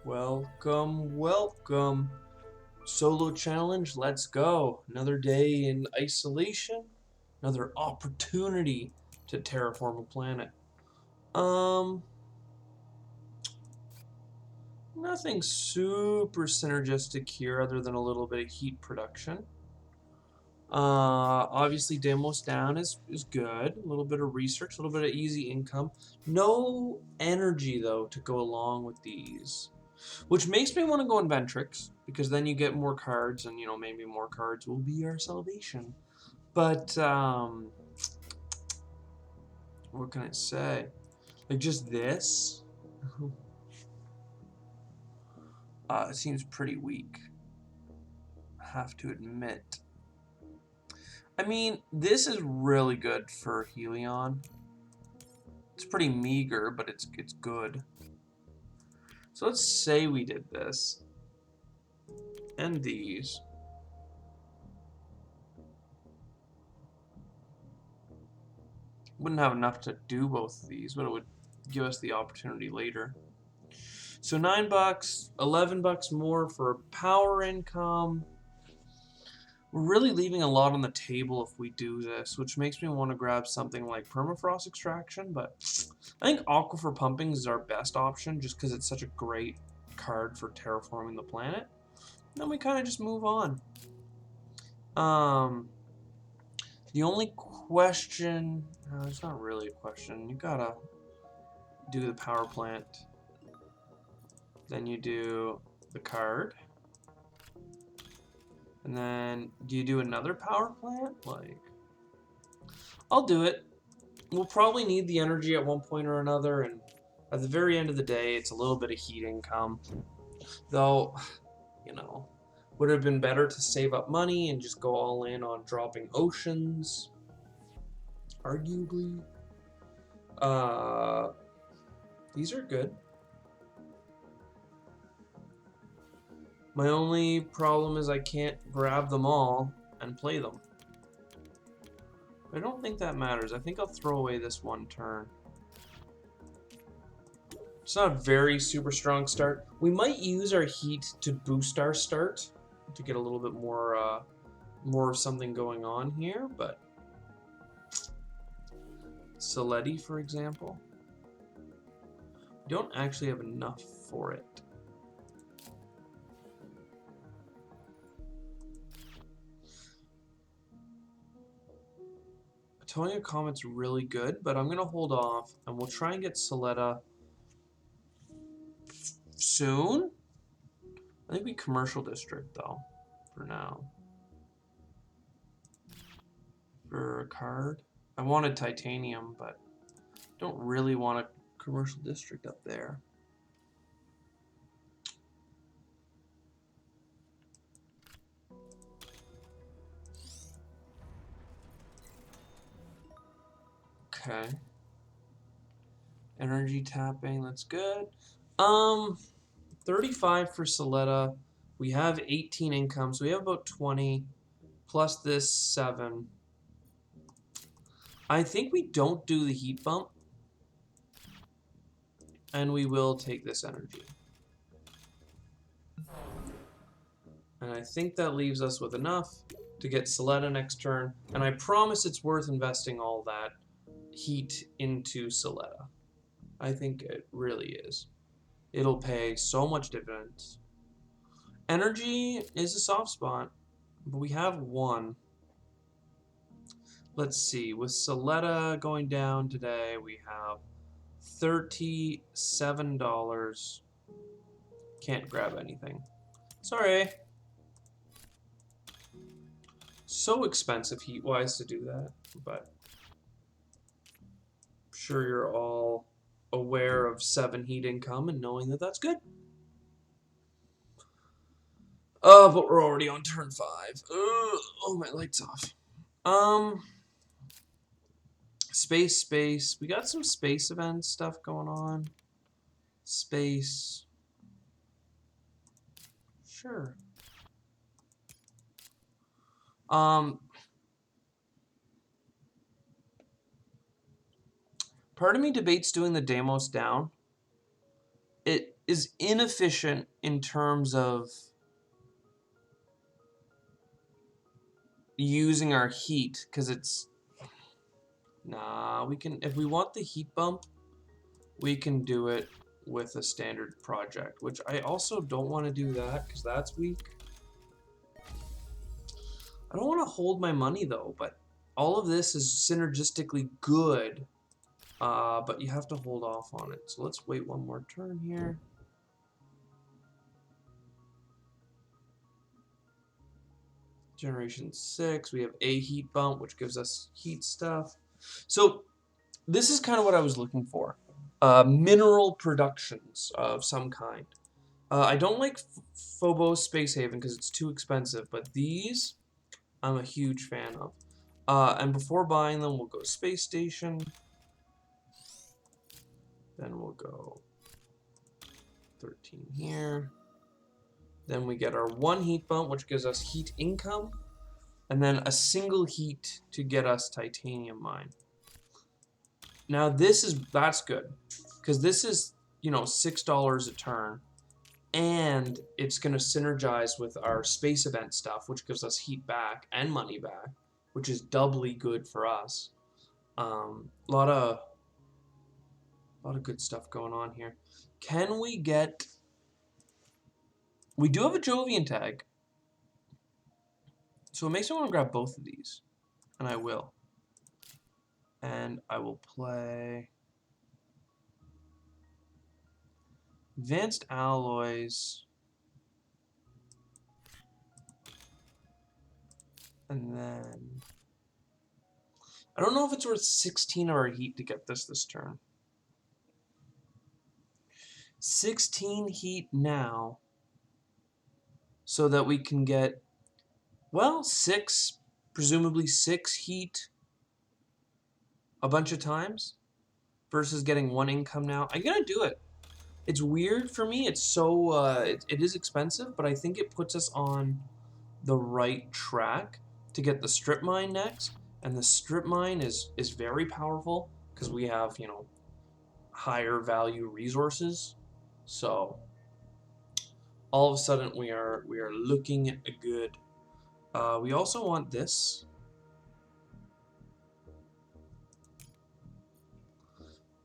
Welcome, welcome. Solo challenge, let's go. Another day in isolation, another opportunity to terraform a planet. Um, Nothing super synergistic here other than a little bit of heat production. Obviously Demos down is good. A little bit of research, a little bit of easy income. No energy though to go along with these. Which makes me want to go Inventrix, because then you get more cards, and maybe more cards will be our salvation. But what can I say? Like just this, it seems pretty weak. I have to admit. I mean, this is really good for Helion. It's pretty meager, but it's good. So let's say we did this and these. Wouldn't have enough to do both of these, but it would give us the opportunity later. So $9, $11 more for power income. We're really leaving a lot on the table if we do this, which makes me want to grab something like permafrost extraction, but I think aquifer pumping is our best option just because it's such a great card for terraforming the planet. Then we kind of just move on. The only question, it's not really a question. You gotta do the power plant. Then you do the card. And then, do you do another power plant? Like, I'll do it. We'll probably need the energy at one point or another, and at the very end of the day, it's a little bit of heat income. Though, would it have been better to save up money and just go all in on dropping oceans? Arguably. These are good. My only problem is I can't grab them all and play them. I don't think that matters. I think I'll throw away this one turn. It's not a very super strong start. We might use our heat to boost our start to get a little bit more more something going on here, but Saletti, for example, we don't actually have enough for it. Atonia Comet's really good, but I'm going to hold off, and we'll try and get Soletta soon. I think we commercial district, though, for now. For a card. I wanted titanium, but don't really want a commercial district up there. Okay. Energy tapping, that's good. 35 for Soletta. We have 18 income, so we have about 20 plus this 7. I think we don't do the heat bump, and we will take this energy. And I think that leaves us with enough to get Soletta next turn, and I promise it's worth investing all that heat into Soletta. I think it really is. It'll pay so much dividends. Energy is a soft spot, but we have one. Let's see, with Soletta going down today, we have $37. Can't grab anything. Sorry. So expensive heat-wise to do that, but I'm sure you're all aware of 7 heat income and knowing that that's good. But we're already on turn 5. Oh, my light's off. Space. We got some space event stuff going on. Space. Sure. Part of me debates doing the Deimos down. It is inefficient in terms of using our heat, because it's... Nah, we can... If we want the heat bump, we can do it with a standard project, which I also don't want to do that, because that's weak. I don't want to hold my money, though, but all of this is synergistically good, but you have to hold off on it. So let's wait one more turn here. Generation 6, we have a heat bump, which gives us heat stuff. So this is kind of what I was looking for. Mineral productions of some kind. I don't like Phobos Space Haven because it's too expensive, but these I'm a huge fan of. And before buying them, we'll go Space Station. Then we'll go 13 here. Then we get our 1 heat bump, which gives us heat income. And then a single heat to get us titanium mine. Now that's good. Because this is, you know, $6 a turn. And it's going to synergize with our space event stuff, which gives us heat back and money back, which is doubly good for us. A lot of good stuff going on here. Can we get... We do have a Jovian tag. So it makes me want to grab both of these. And I will. And I will play... Advanced Alloys. And then... I don't know if it's worth 16 of our heat to get this turn. 16 heat now. So that we can get... Well, 6. Presumably 6 heat a bunch of times. Versus getting 1 income now. I'm gonna do it. It's weird for me. It's so... it is expensive, but I think it puts us on the right track to get the strip mine next. And the strip mine is very powerful because we have, you know, higher value resources. So all of a sudden we are looking good. We also want this.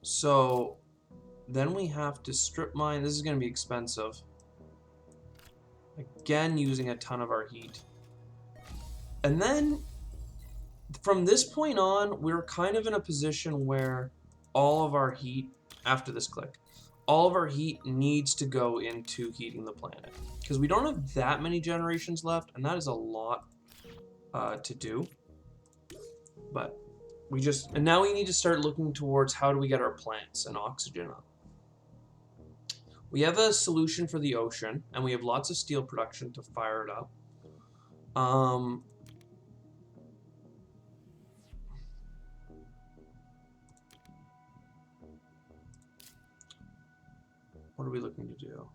So then we have to strip mine. This is going to be expensive. Again, using a ton of our heat. And then from this point on, we're kind of in a position where all of our heat, after this click, all of our heat needs to go into heating the planet. Because we don't have that many generations left, and that is a lot to do. But we just... And now we need to start looking towards how do we get our plants and oxygen up. We have a solution for the ocean, and we have lots of steel production to fire it up. What are we looking to do?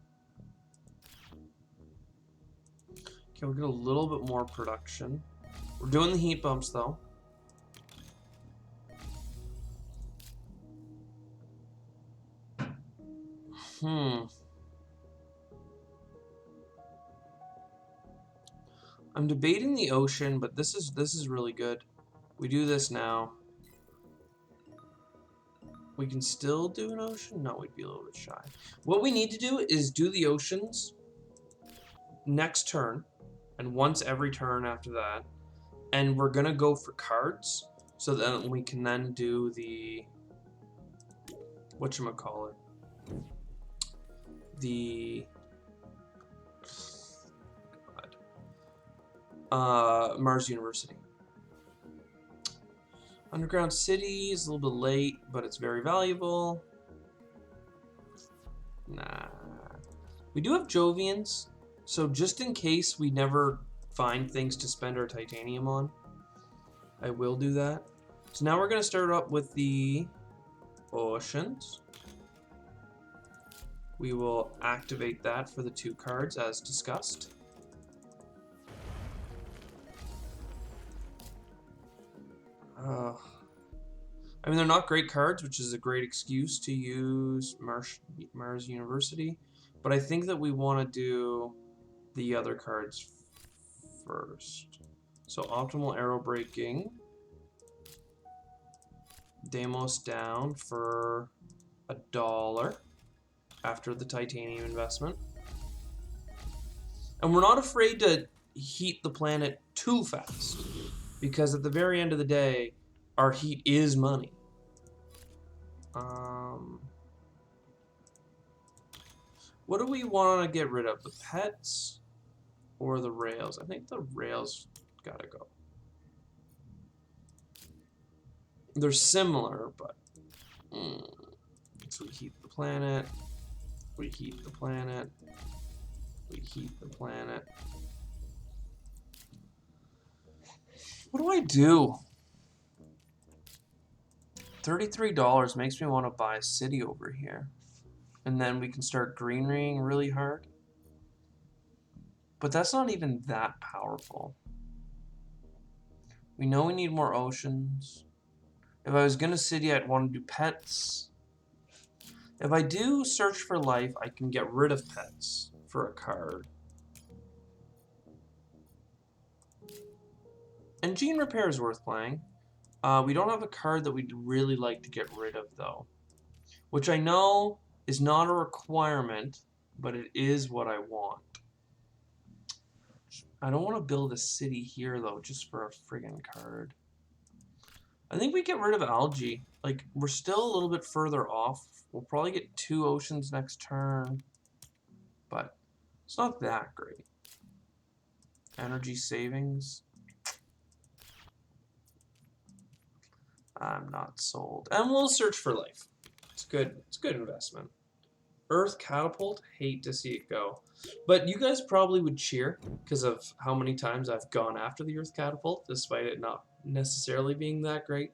Okay, we'll get a little bit more production. We're doing the heat bumps, though. I'm debating the ocean, but this is really good. We do this now. We can still do an ocean? No, we'd be a little bit shy. What we need to do is do the oceans next turn, and once every turn after that. And we're gonna go for cards, so that we can then do the... whatchamacallit? The... Mars University. Underground City is a little bit late, but it's very valuable. Nah. We do have Jovians, so just in case we never find things to spend our titanium on, I will do that. So now we're going to start up with the oceans. We will activate that for the 2 cards as discussed. I mean, they're not great cards, which is a great excuse to use Mars University. But I think that we want to do the other cards first. So optimal arrow breaking. Deimos down for $1 after the titanium investment. And we're not afraid to heat the planet too fast, because at the very end of the day, our heat is money. What do we want to get rid of? The pets or the rails? I think the rails gotta go. They're similar, but... So we heat the planet. We heat the planet. We heat the planet. What do I do? $33 makes me want to buy a city over here. And then we can start greenerying really hard. But that's not even that powerful. We know we need more oceans. If I was going to city, I'd want to do pets. If I do search for life, I can get rid of pets for a card. And gene repair is worth playing. We don't have a card that we'd really like to get rid of, though. Which I know is not a requirement, but it is what I want. I don't want to build a city here, though, just for a friggin' card. I think we get rid of algae. Like, we're still a little bit further off. We'll probably get 2 oceans next turn. But it's not that great. Energy savings. I'm not sold. And we'll search for life. It's good. It's a good investment. Earth Catapult, hate to see it go. But you guys probably would cheer because of how many times I've gone after the Earth Catapult, despite it not necessarily being that great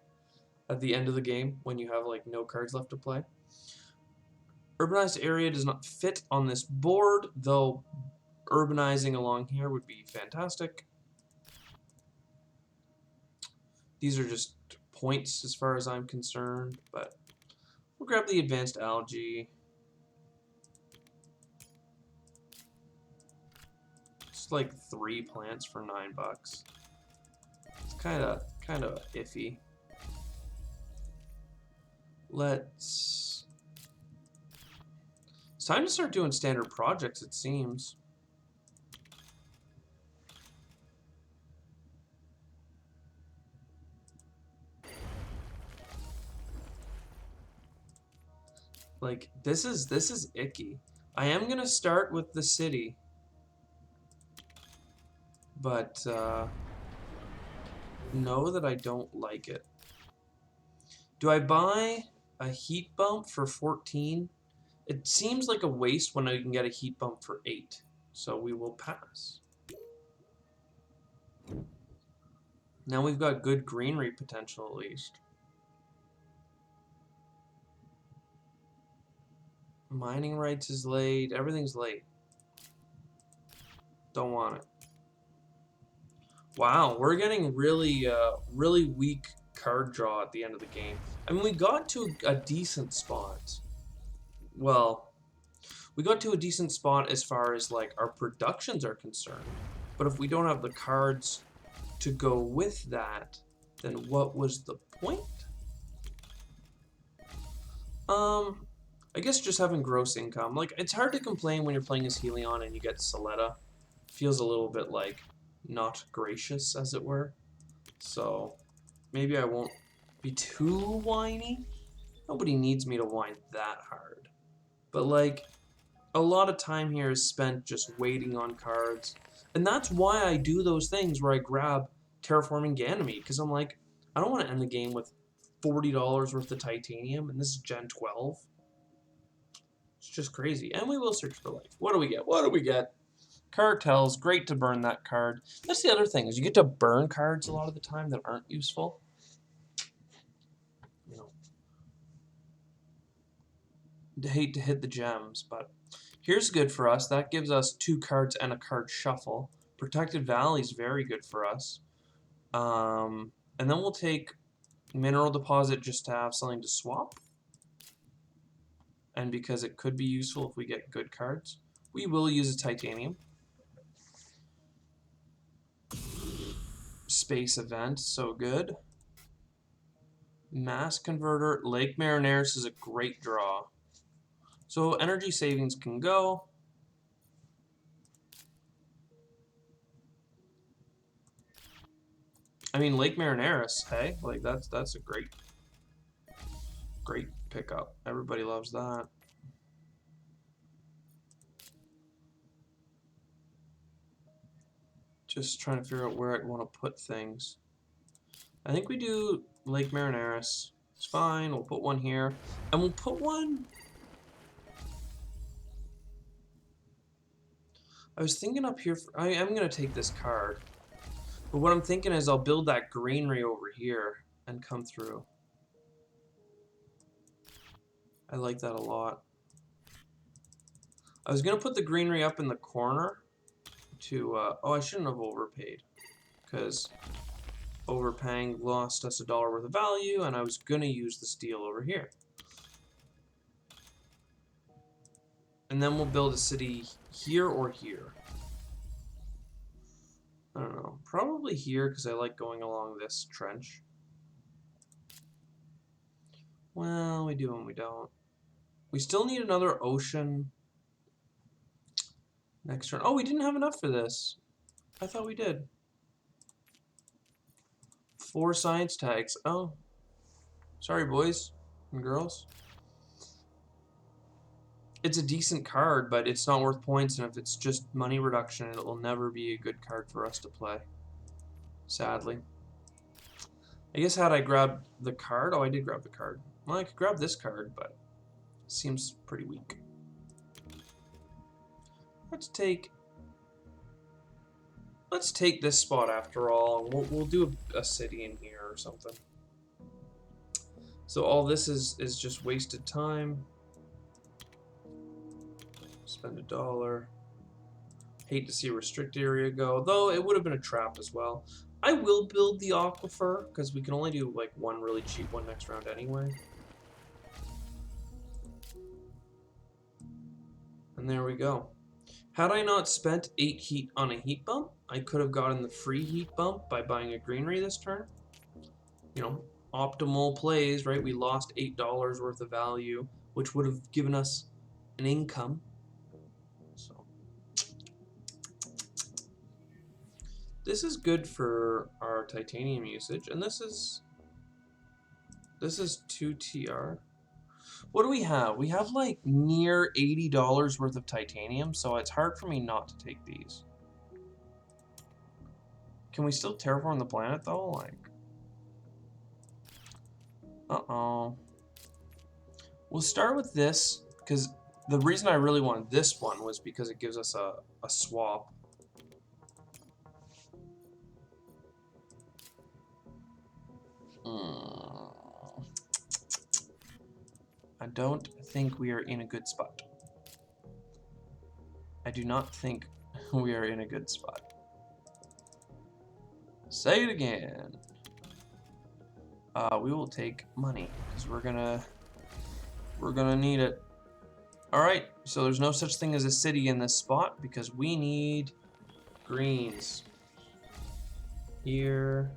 at the end of the game when you have like no cards left to play. Urbanized area does not fit on this board, though urbanizing along here would be fantastic. These are just points as far as I'm concerned, but we'll grab the advanced algae. It's like 3 plants for $9. It's kind of iffy. It's time to start doing standard projects, it seems. Like, this is icky. I am gonna start with the city, but know that I don't like it. Do I buy a heat bump for 14? It seems like a waste when I can get a heat bump for 8, so we will pass. Now we've got good greenery potential at least. Mining rights is late. Everything's late. Don't want it. Wow, we're getting really, really weak card draw at the end of the game. I mean, we got to a decent spot. Well, we got to a decent spot as far as, like, our productions are concerned. But if we don't have the cards to go with that, then what was the point? I guess just having gross income. Like, it's hard to complain when you're playing as Helion and you get Soletta. Feels a little bit, like, not gracious, as it were. So, maybe I won't be too whiny. Nobody needs me to whine that hard. But, like, a lot of time here is spent just waiting on cards. And that's why I do those things where I grab Terraforming Ganymede, because I'm like, I don't want to end the game with $40 worth of titanium, and this is Gen 12. It's just crazy. And we will search for life. What do we get? What do we get? Cartels. Great to burn that card. That's the other thing, is you get to burn cards a lot of the time that aren't useful. You know, I hate to hit the gems, but here's good for us. That gives us 2 cards and a card shuffle. Protected Valley is very good for us. And then we'll take Mineral Deposit just to have something to swap. and because it could be useful if we get good cards, we will use a titanium. Space event, so good. Mass converter, Lake Marineris is a great draw. So energy savings can go. I mean, Lake Marineris, hey, like that's a great pickup. Everybody loves that. Just trying to figure out where I'd want to put things. I think we do Lake Marineris. It's fine. We'll put one here, and we'll put one. I was thinking up here. I am gonna take this card, but what I'm thinking is I'll build that greenery over here and come through. I like that a lot. I was gonna put the greenery up in the corner to. Oh, I shouldn't have overpaid, because overpaying lost us $1 worth of value, and I was gonna use the steel over here. And then we'll build a city here or here. I don't know. Probably here because I like going along this trench. Well, we do and we don't. We still need another ocean next turn. Oh, we didn't have enough for this. I thought we did. 4 science tags. Oh. Sorry, boys and girls. It's a decent card, but it's not worth points, and if it's just money reduction, it will never be a good card for us to play. Sadly. I guess had I grabbed the card... Oh, I did grab the card. Well, I could grab this card, but it seems pretty weak. Let's take this spot after all. We'll do a city in here or something. So all this is just wasted time. Spend $1. Hate to see a restricted area go, though it would have been a trap as well. I will build the aquifer because we can only do like one really cheap one next round anyway. And there we go. Had I not spent 8 heat on a heat bump, I could have gotten the free heat bump by buying a greenery this turn. You know, optimal plays, right? We lost $8 worth of value, which would have given us an income. So this is good for our titanium usage, and this is 2 TR. What do we have? We have like near $80 worth of titanium, so it's hard for me not to take these. Can we still terraform the planet though? Like, uh-oh. We'll start with this, because the reason I really wanted this one was because it gives us a swap. I don't think we are in a good spot. I do not think we are in a good spot. Say it again. We will take money because we're gonna need it. All right, so there's no such thing as a city in this spot because we need greens here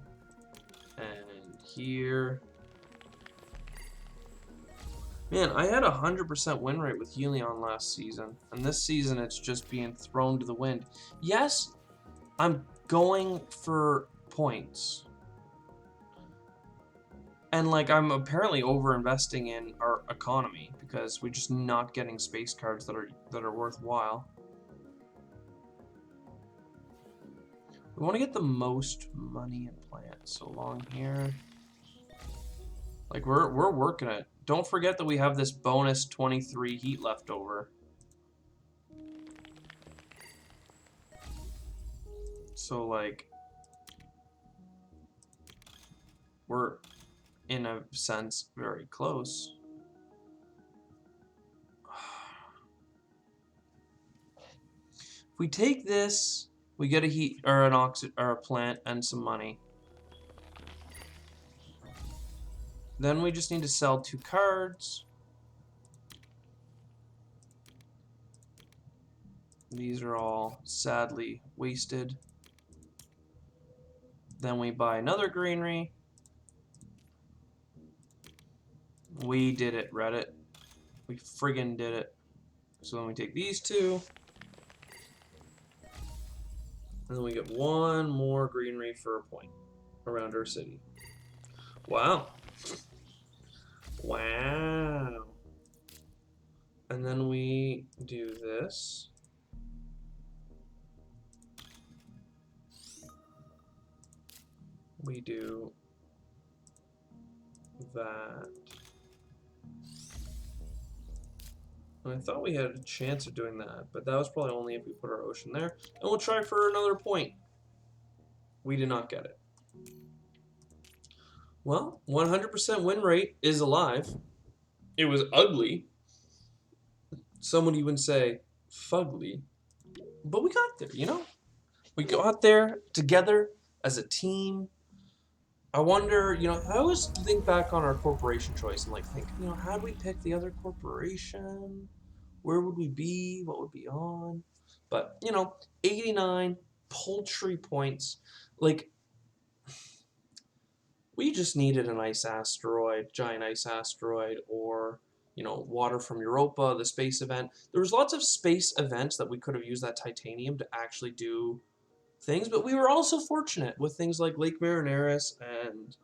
and here. Man, I had 100% win rate with Helion last season, and this season it's just being thrown to the wind. Yes, I'm going for points. And like I'm apparently over-investing in our economy because we're just not getting space cards that are worthwhile. We want to get the most money in plants. So along here, like we're working it. Don't forget that we have this bonus 23 heat left over. So like we're in a sense very close. If we take this, we get a heat or an or a plant and some money. Then we just need to sell 2 cards. These are all sadly wasted. Then we buy another greenery. We did it, Reddit. We friggin' did it. So then we take these two. And then we get one more greenery for a point around our city. Wow. Wow. And then we do this. We do that. And I thought we had a chance of doing that, but that was probably only if we put our ocean there. And we'll try for another point. We did not get it. Well, 100% win rate is alive. It was ugly. Some would even say fugly. But we got there, you know? We got there together as a team. I wonder, you know, I always think back on our corporation choice and like think, you know, had we picked the other corporation, where would we be? What would be on? But, you know, 89 paltry points. Like, we just needed an ice asteroid, giant ice asteroid, or, you know, water from Europa, the space event. There was lots of space events that we could have used that titanium to actually do things, but we were also fortunate with things like Lake Marineris and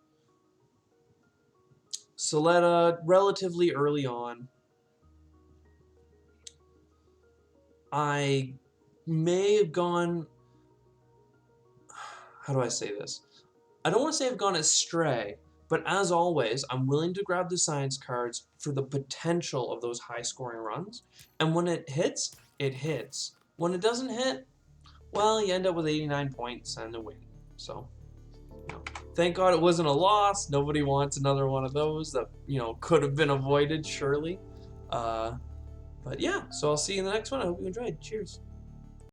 Soleta relatively early on. I may have gone, how do I say this? I don't want to say I've gone astray, but as always, I'm willing to grab the science cards for the potential of those high scoring runs. And when it hits, it hits. When it doesn't hit, well, you end up with 89 points and a win. So, you know, thank God it wasn't a loss. Nobody wants another one of those that, you know, could have been avoided, surely. But yeah, so I'll see you in the next one. I hope you enjoyed. Cheers.